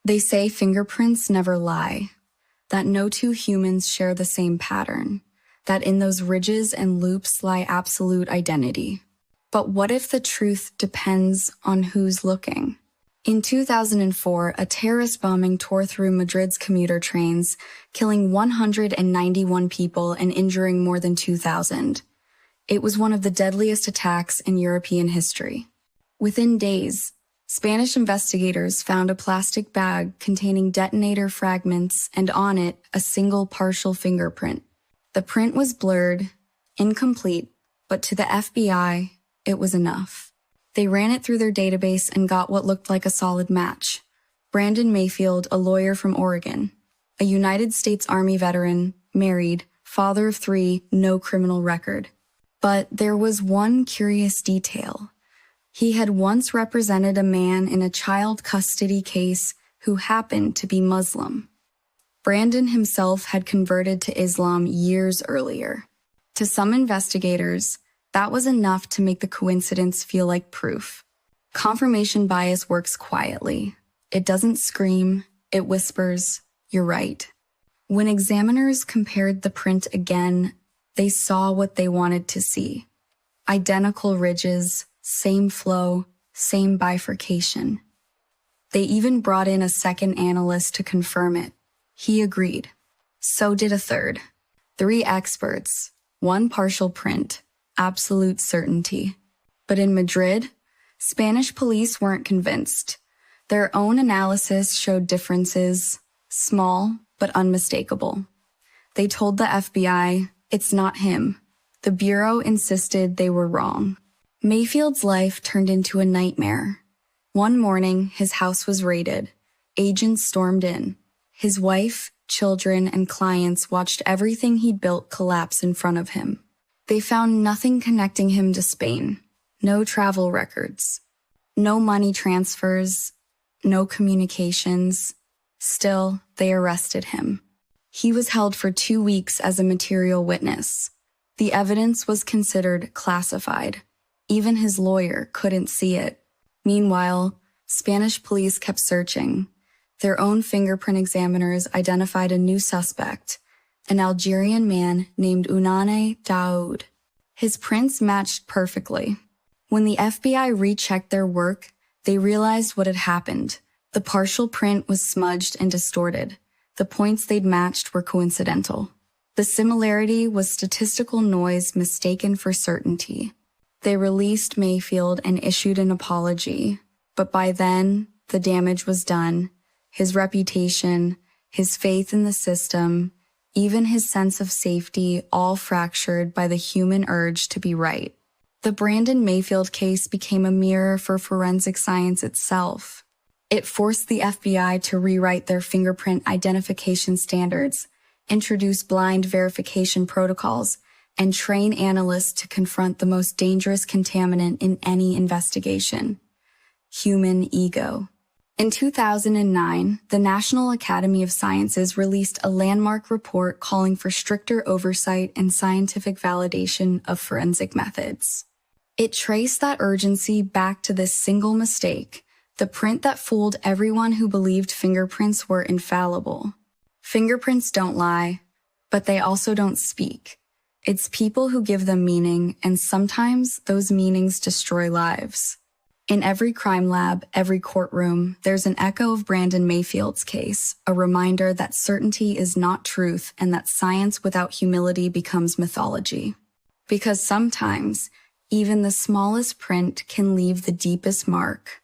They say fingerprints never lie, that no two humans share the same pattern, that in those ridges and loops lie absolute identity. But what if the truth depends on who's looking? In 2004, a terrorist bombing tore through Madrid's commuter trains, killing 191 people and injuring more than 2,000. It was one of the deadliest attacks in European history. Within days, Spanish investigators found a plastic bag containing detonator fragments and on it a single partial fingerprint. The print was blurred, incomplete, but to the FBI, it was enough. They ran it through their database and got what looked like a solid match. Brandon Mayfield, a lawyer from Oregon, a United States Army veteran, married, father of 3, no criminal record. But there was one curious detail. He had once represented a man in a child custody case who happened to be Muslim. Brandon himself had converted to Islam years earlier. To some investigators, that was enough to make the coincidence feel like proof. Confirmation bias works quietly. It doesn't scream, it whispers, "You're right." When examiners compared the print again, they saw what they wanted to see. Identical ridges, same flow, same bifurcation. They even brought in a second analyst to confirm it. He agreed. So did a third. 3 experts, 1 partial print, absolute certainty. But in Madrid, Spanish police weren't convinced. Their own analysis showed differences, small but unmistakable. They told the FBI, "It's not him." The Bureau insisted they were wrong. Mayfield's life turned into a nightmare. One morning, his house was raided. Agents stormed in. His wife, children, and clients watched everything he'd built collapse in front of him. They found nothing connecting him to Spain. No travel records. No money transfers. No communications. Still, they arrested him. He was held for 2 weeks as a material witness. The evidence was considered classified. Even his lawyer couldn't see it. Meanwhile, Spanish police kept searching. Their own fingerprint examiners identified a new suspect, an Algerian man named Unane Daoud. His prints matched perfectly. When the FBI rechecked their work, they realized what had happened. The partial print was smudged and distorted. The points they'd matched were coincidental. The similarity was statistical noise mistaken for certainty. They released Mayfield and issued an apology, but by then, the damage was done. His reputation, his faith in the system, even his sense of safety, all fractured by the human urge to be right. The Brandon Mayfield case became a mirror for forensic science itself. It forced the FBI to rewrite their fingerprint identification standards, introduce blind verification protocols, and train analysts to confront the most dangerous contaminant in any investigation: human ego. In 2009, the National Academy of Sciences released a landmark report calling for stricter oversight and scientific validation of forensic methods. It traced that urgency back to this single mistake, the print that fooled everyone who believed fingerprints were infallible. Fingerprints don't lie, but they also don't speak. It's people who give them meaning, and sometimes those meanings destroy lives. In every crime lab, every courtroom, there's an echo of Brandon Mayfield's case, a reminder that certainty is not truth and that science without humility becomes mythology. Because sometimes, even the smallest print can leave the deepest mark.